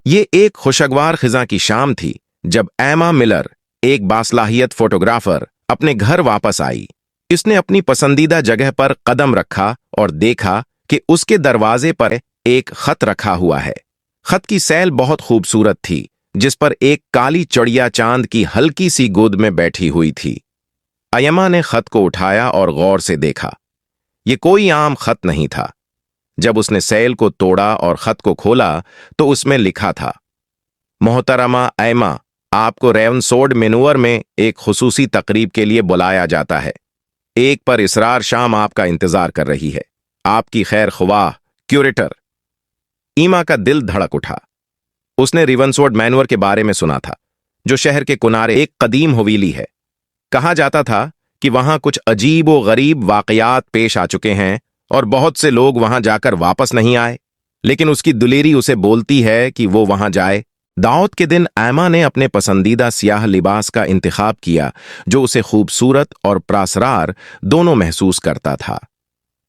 ये एक खुशगवार खिजा की शाम थी जब एमा मिलर, एक बासलाहियत फोटोग्राफर, अपने घर वापस आई। इसने अपनी पसंदीदा जगह पर कदम रखा और देखा कि उसके दरवाजे पर एक खत रखा हुआ है। खत की सैल बहुत खूबसूरत थी, जिस पर एक काली चिड़िया चांद की हल्की सी गोद में बैठी हुई थी। एमा ने खत को उठाया और गौर से देखा। ये कोई आम खत नहीं था। जब उसने सैल को तोड़ा और खत को खोला तो उसमें लिखा था, मोहतरमा एमा, आपको रेवनसोर्ड मेनूअर में एक खुसूसी तकरीब के लिए बुलाया जाता है। एक पर इसरार शाम आपका इंतजार कर रही है। आपकी खैर ख्वाह, क्यूरेटर। ईमा का दिल धड़क उठा। उसने रेवनसोर्ड मैनूअर के बारे में सुना था, जो शहर के किनारे एक कदीम हवेली है। कहा जाता था कि वहां कुछ अजीब व गरीब वाकयात पेश आ चुके हैं और बहुत से लोग वहां जाकर वापस नहीं आए। लेकिन उसकी दुलेरी उसे बोलती है कि वो वहां जाए। दावत के दिन एमा ने अपने पसंदीदा सियाह लिबास का इंतखाब किया, जो उसे खूबसूरत और प्रासरार दोनों महसूस करता था।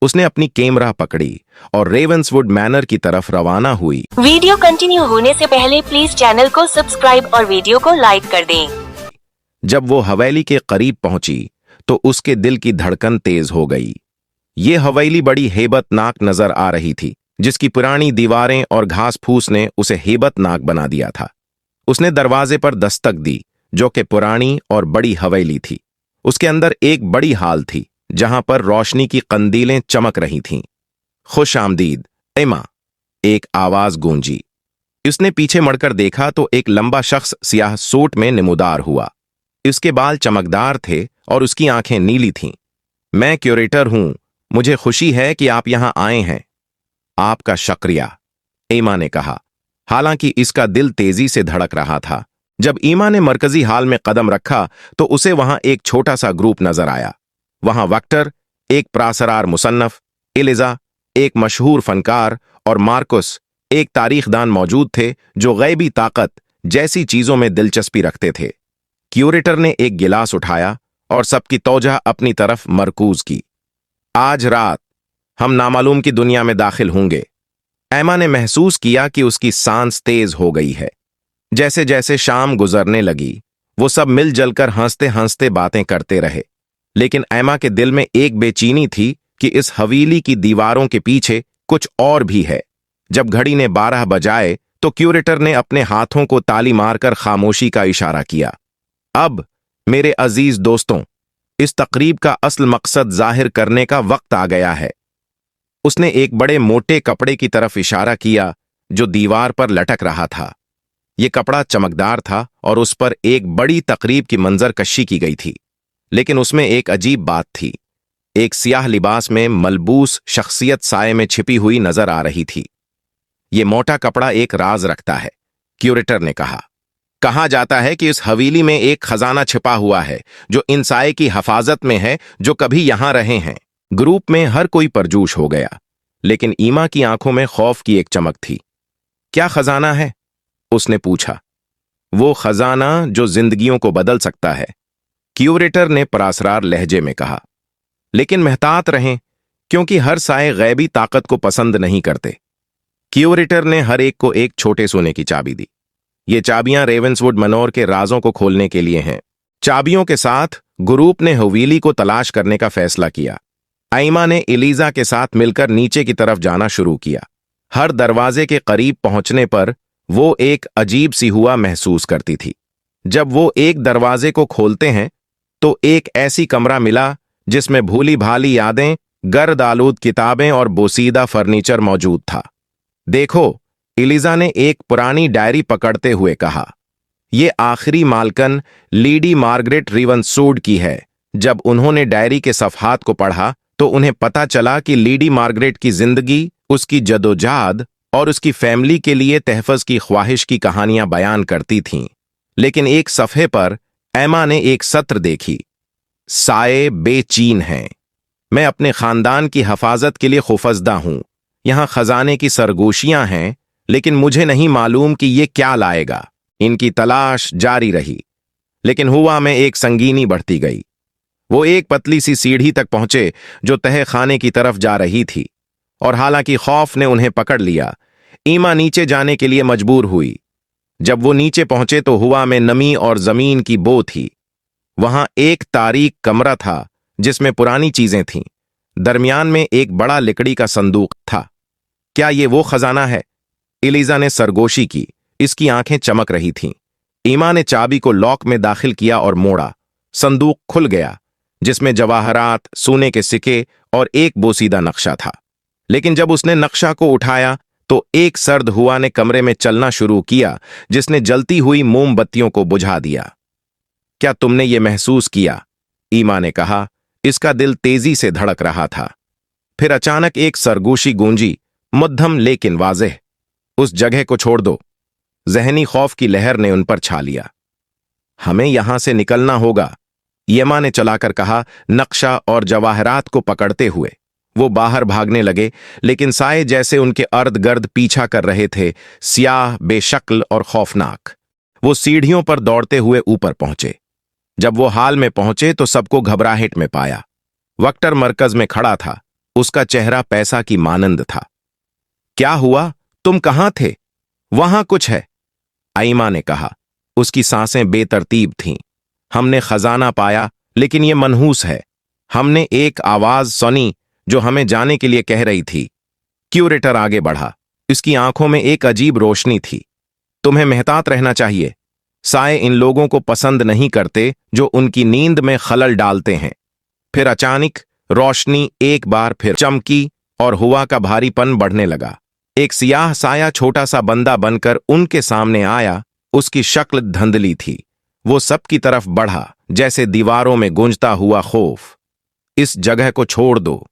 उसने अपनी कैमरा पकड़ी और रेवंसवुड मैनर की तरफ रवाना हुई। वीडियो कंटिन्यू होने से पहले प्लीज चैनल को सब्सक्राइब और वीडियो को लाइक कर दें। जब वो हवेली के करीब पहुंची तो उसके दिल की धड़कन तेज हो गई। ये हवेली बड़ी हेबतनाक नजर आ रही थी, जिसकी पुरानी दीवारें और घास फूस ने उसे हेबतनाक बना दिया था। उसने दरवाजे पर दस्तक दी, जो कि पुरानी और बड़ी हवेली थी। उसके अंदर एक बड़ी हाल थी, जहां पर रोशनी की कंदीलें चमक रही थीं। खुश आमदीद एमा, एक आवाज गूंजी। उसने पीछे मुड़कर देखा तो एक लंबा शख्स सियाह सूट में नमूदार हुआ। उसके बाल चमकदार थे और उसकी आंखें नीली थीं। मैं क्यूरेटर हूं, मुझे खुशी है कि आप यहां आए हैं। आपका शुक्रिया, एमा ने कहा, हालांकि इसका दिल तेजी से धड़क रहा था। जब ईमा ने मरकजी हाल में कदम रखा तो उसे वहां एक छोटा सा ग्रुप नजर आया। वहां वक्टर, एक प्रासरार मुसन्नफ, एलिजा, एक मशहूर फनकार, और मार्कुस, एक तारीखदान मौजूद थे जो गैबी ताकत जैसी चीजों में दिलचस्पी रखते थे। क्यूरेटर ने एक गिलास उठाया और सबकी तौजह अपनी तरफ मरकूज की। आज रात हम नामालूम की दुनिया में दाखिल होंगे। एमा ने महसूस किया कि उसकी सांस तेज हो गई है। जैसे जैसे शाम गुजरने लगी, वो सब मिल जलकर हंसते हंसते बातें करते रहे। लेकिन एमा के दिल में एक बेचैनी थी कि इस हवेली की दीवारों के पीछे कुछ और भी है। जब घड़ी ने 12 बजाए तो क्यूरेटर ने अपने हाथों को ताली मारकर खामोशी का इशारा किया। अब मेरे अजीज दोस्तों, इस तकरीब का असल मकसद जाहिर करने का वक्त आ गया है। उसने एक बड़े मोटे कपड़े की तरफ इशारा किया जो दीवार पर लटक रहा था। यह कपड़ा चमकदार था और उस पर एक बड़ी तकरीब की मंजर कशी की गई थी। लेकिन उसमें एक अजीब बात थी। एक सियाह लिबास में मलबूस शख्सियत साए में छिपी हुई नजर आ रही थी। यह मोटा कपड़ा एक राज रखता है, क्यूरेटर ने कहा। कहा जाता है कि इस हवेली में एक खजाना छिपा हुआ है जो इन साए की हिफाजत में है जो कभी यहां रहे हैं। ग्रुप में हर कोई परजोश हो गया, लेकिन ईमा की आंखों में खौफ की एक चमक थी। क्या खजाना है? उसने पूछा। वो खजाना जो जिंदगियों को बदल सकता है, क्यूरेटर ने परासरार लहजे में कहा। लेकिन महतात रहें, क्योंकि हर साए गैबी ताकत को पसंद नहीं करते। क्यूरेटर ने हर एक को एक छोटे सोने की चाबी दी। ये चाबियां रेवंसवुड मनोर के राजों को खोलने के लिए हैं। चाबियों के साथ ग्रुप ने हवेली को तलाश करने का फैसला किया। एमा ने एलिजा के साथ मिलकर नीचे की तरफ जाना शुरू किया। हर दरवाजे के करीब पहुंचने पर वो एक अजीब सी हुआ महसूस करती थी। जब वो एक दरवाजे को खोलते हैं तो एक ऐसी कमरा मिला जिसमें भूली भाली यादें, गर्द आलूद किताबें और बोसीदा फर्नीचर मौजूद था। देखो, एलिजा ने एक पुरानी डायरी पकड़ते हुए कहा। ये आखिरी मालकन लेडी मार्गरेट रेवंसवुड की है। जब उन्होंने डायरी के सफ़हात को पढ़ा तो उन्हें पता चला कि लेडी मार्गरेट की जिंदगी, उसकी जदोजहद और उसकी फैमिली के लिए तहफ़्फ़ुज़ की ख्वाहिश की कहानियां बयान करती थीं। लेकिन एक सफ़े पर एमा ने एक सत्र देखी। साए बेचैन हैं। मैं अपने खानदान की हिफाजत के लिए खौफजदा हूं। यहां खजाने की सरगोशियां हैं, लेकिन मुझे नहीं मालूम कि ये क्या लाएगा। इनकी तलाश जारी रही, लेकिन हुआ में एक संगीनी बढ़ती गई। वो एक पतली सी सीढ़ी तक पहुंचे जो तहे खाने की तरफ जा रही थी, और हालांकि खौफ ने उन्हें पकड़ लिया, ईमा नीचे जाने के लिए मजबूर हुई। जब वो नीचे पहुंचे तो हवा में नमी और जमीन की बो थी। वहां एक तारीक कमरा था जिसमें पुरानी चीजें थीं। दरमियान में एक बड़ा लकड़ी का संदूक था। क्या ये वो खजाना है? एलिजा ने सरगोशी की। इसकी आंखें चमक रही थीं। ईमा ने चाबी को लॉक में दाखिल किया और मोड़ा। संदूक खुल गया, जिसमें जवाहरात, सोने के सिक्के और एक बोसीदा नक्शा था। लेकिन जब उसने नक्शा को उठाया तो एक सर्द हुआ ने कमरे में चलना शुरू किया, जिसने जलती हुई मोमबत्तियों को बुझा दिया। क्या तुमने ये महसूस किया? ईमा ने कहा। इसका दिल तेजी से धड़क रहा था। फिर अचानक एक सरगोशी गूंजी, मध्यम लेकिन वाज़ेह। उस जगह को छोड़ दो। जहनी खौफ की लहर ने उन पर छा लिया। हमें यहां से निकलना होगा, यमा ने चलाकर कहा, नक्शा और जवाहरात को पकड़ते हुए। वो बाहर भागने लगे, लेकिन साए जैसे उनके अर्द गर्द पीछा कर रहे थे, स्याह, बेशक्ल और खौफनाक। वो सीढ़ियों पर दौड़ते हुए ऊपर पहुंचे। जब वो हाल में पहुंचे तो सबको घबराहट में पाया। वक्टर मरकज में खड़ा था। उसका चेहरा पैसा की मानंद था। क्या हुआ? तुम कहां थे? वहां कुछ है, आइमा ने कहा। उसकी सांसें बेतरतीब थीं। हमने खजाना पाया, लेकिन ये मनहूस है। हमने एक आवाज सुनी जो हमें जाने के लिए कह रही थी। क्यूरेटर आगे बढ़ा। इसकी आंखों में एक अजीब रोशनी थी। तुम्हें मेहतात रहना चाहिए। साए इन लोगों को पसंद नहीं करते जो उनकी नींद में खलल डालते हैं। फिर अचानक रोशनी एक बार फिर चमकी और हुआ का भारीपन बढ़ने लगा। एक सियाह साया छोटा सा बंदा बनकर उनके सामने आया। उसकी शक्ल धंधली थी। वो सबकी तरफ बढ़ा, जैसे दीवारों में गूंजता हुआ खौफ। इस जगह को छोड़ दो,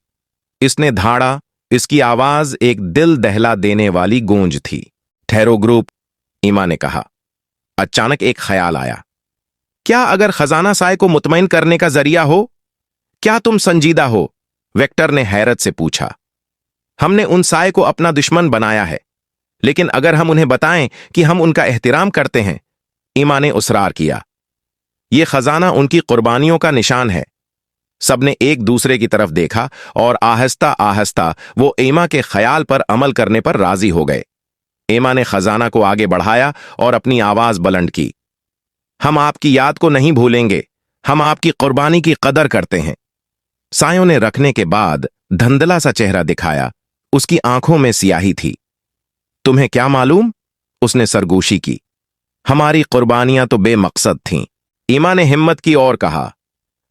इसने धाड़ा। इसकी आवाज एक दिल दहला देने वाली गूंज थी। ठहरो ग्रुप, ईमा ने कहा। अचानक एक ख्याल आया। क्या अगर खजाना साए को मुतमईन करने का जरिया हो? क्या तुम संजीदा हो? वेक्टर ने हैरत से पूछा। हमने उन साए को अपना दुश्मन बनाया है, लेकिन अगर हम उन्हें बताएं कि हम उनका एहतराम करते हैं, ईमा ने उसरार किया। यह खजाना उनकी कुर्बानियों का निशान है। सबने एक दूसरे की तरफ देखा और आहिस्ता आहिस्ता वो ईमा के ख्याल पर अमल करने पर राजी हो गए। ईमा ने खजाना को आगे बढ़ाया और अपनी आवाज बुलंद की। हम आपकी याद को नहीं भूलेंगे। हम आपकी कुर्बानी की कदर करते हैं। सायों ने रखने के बाद धंधला सा चेहरा दिखाया। उसकी आंखों में सियाही थी। तुम्हें क्या मालूम? उसने सरगोशी की। हमारी कुर्बानियां तो बेमकसद थीं। ईमा ने हिम्मत की और कहा,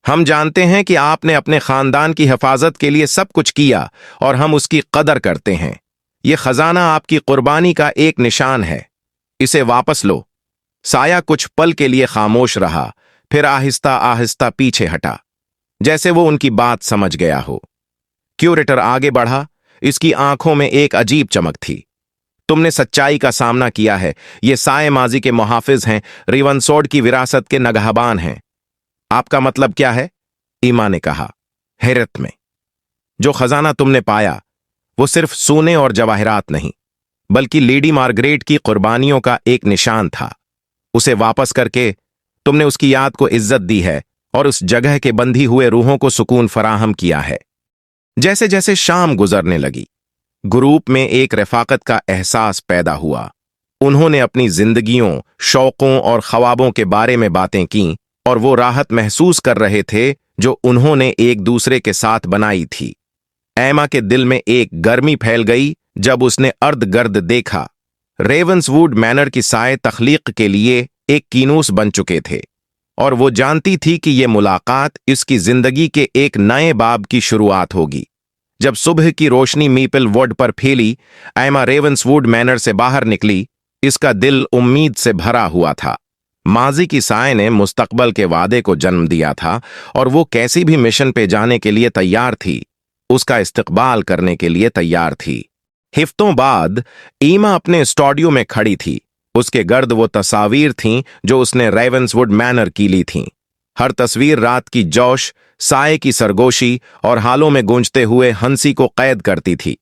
हम जानते हैं कि आपने अपने खानदान की हिफाजत के लिए सब कुछ किया और हम उसकी कदर करते हैं। यह खजाना आपकी कुर्बानी का एक निशान है। इसे वापस लो। साया कुछ पल के लिए खामोश रहा, फिर आहिस्ता आहिस्ता पीछे हटा, जैसे वो उनकी बात समझ गया हो। क्यूरेटर आगे बढ़ा। इसकी आंखों में एक अजीब चमक थी। तुमने सच्चाई का सामना किया है। ये साए माजी के मुहाफिज हैं, रिवनसोर्ड की विरासत के नगहबान हैं। आपका मतलब क्या है? ईमा ने कहा, हैरत में। जो खजाना तुमने पाया वो सिर्फ सोने और जवाहरात नहीं, बल्कि लेडी मार्गरेट की कुर्बानियों का एक निशान था। उसे वापस करके तुमने उसकी याद को इज्जत दी है और उस जगह के बंधी हुए रूहों को सुकून फराहम किया है। जैसे जैसे शाम गुजरने लगी, ग्रुप में एक रफाकत का एहसास पैदा हुआ। उन्होंने अपनी जिंदगियों, शौकों और ख्वाबों के बारे में बातें की और वो राहत महसूस कर रहे थे जो उन्होंने एक दूसरे के साथ बनाई थी। एमा के दिल में एक गर्मी फैल गई जब उसने अर्द गर्द देखा। रेवंसवुड मैनर की साए तख्लीक के लिए एक कीनूस बन चुके थे और वो जानती थी कि ये मुलाकात इसकी जिंदगी के एक नए बाब की शुरुआत होगी। जब सुबह की रोशनी मीपल वुड पर फैली, एमा रेवंसवुड मैनर से बाहर निकली। इसका दिल उम्मीद से भरा हुआ था। माजी की साए ने मुस्तकबल के वादे को जन्म दिया था और वो कैसी भी मिशन पे जाने के लिए तैयार थी, उसका इस्तकबाल करने के लिए तैयार थी। हिफ्तों बाद ईमा अपने स्टूडियो में खड़ी थी। उसके गर्द वो तस्वीर थीं जो उसने रेवंसवुड मैनर की ली थीं। हर तस्वीर रात की जोश, साए की सरगोशी और हालों में गूंजते हुए हंसी को कैद करती थी।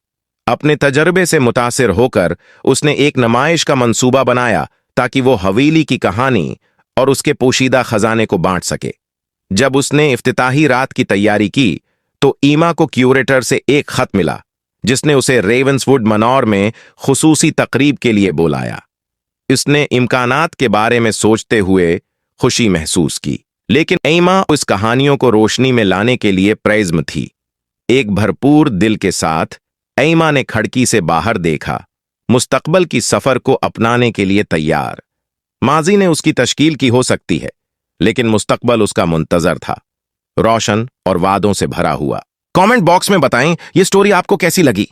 अपने तजर्बे से मुतासिर होकर उसने एक नुमाइश का मंसूबा बनाया ताकि वो हवेली की कहानी और उसके पोशीदा खजाने को बांट सके। जब उसने इफ्तिताही रात की तैयारी की तो ईमा को क्यूरेटर से एक खत मिला जिसने उसे रेवंसवुड मनोर में खुसूसी तकरीब के लिए बुलाया। उसने इम्कानात के बारे में सोचते हुए खुशी महसूस की। लेकिन एमा उस कहानियों को रोशनी में लाने के लिए प्रयत्न थी। एक भरपूर दिल के साथ एमा ने खिड़की से बाहर देखा, मुस्तकबल की सफर को अपनाने के लिए तैयार। माजी ने उसकी तश्कील की हो सकती है, लेकिन मुस्तकबल उसका मुंतजर था, रोशन और वादों से भरा हुआ। कमेंट बॉक्स में बताएं ये स्टोरी आपको कैसी लगी।